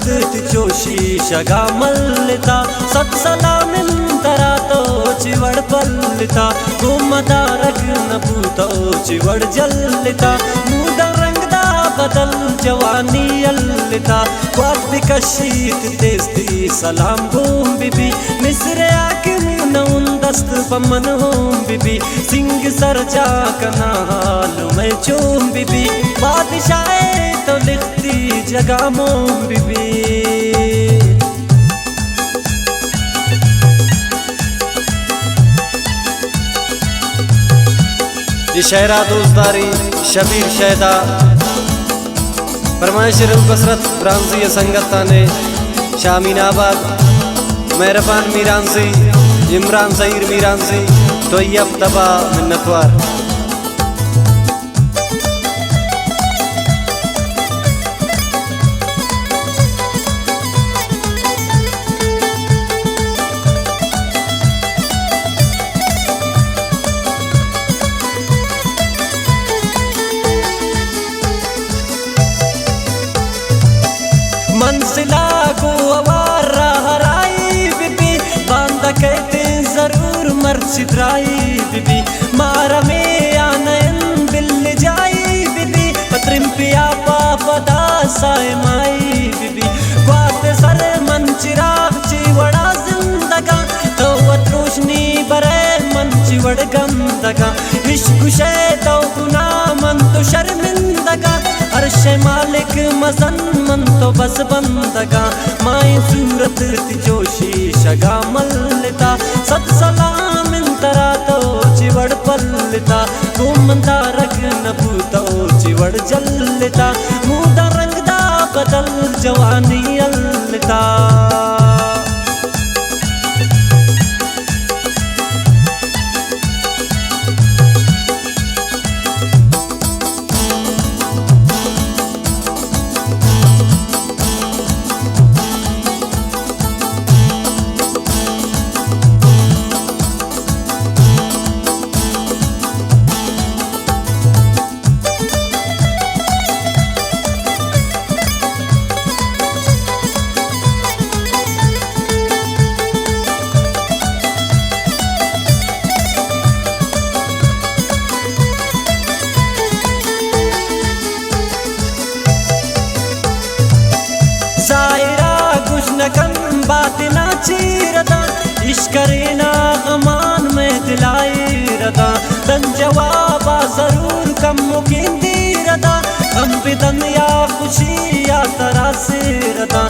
तिचोशी शगा मल्लिता सत्सलामिन तरातो चिवड़ पल्लिता गुमदारक नबूतो चिवड़ जल्लिता मूदा रंगदा बदल जवानी अल्लिता क्वात बिकशीत तेस्ती सलाम गुम बिबी मिसरे आकिम नउन दस्त पमन होम बिबी सिंह सरजा कना हाल में चूम बिबी बादशाह तो लिखती जगह मोम बिबी। ये शहरा दोस्तारी शबीर शहदा परमाशर कसरत ब्रांसी संगत थाने शामीनाबाद मेहरबान मीरानसी इमरान सईर मीरानसी तोयब तबा मिन्नतवार। मनसिला को अवार हराई बिबी बांदा कहते जरूर मर सिद्राई बिबी मारा में आनयन बिल जाई बिबी पत्रिम पिया पापदा साए माई बिबी क्वात सर मंचिरा चिवड़ा जिंदगा तो रोशनी बरे मन चिवड़ गंदगा इश्क शे तो गुना मन तो शर्मिंदगा अर्श मालिक मसन मन तो बस बंदगा माई सूरत तिजोशी शगा मल्लिता सत सलाम इंतरा तो चिवड़ पल्लिता गुमदारक नबूतो चिवड़ जल्लिता मूदा रंगदा बदल जवानी अल्लिता। जायरा गुशनकन बातना चीरदा इश्करेना अमान में दिलाई रदा तन जवाबा जरूर कम मुकिन दी रदा हम बिदन या खुशी या तरा से रदा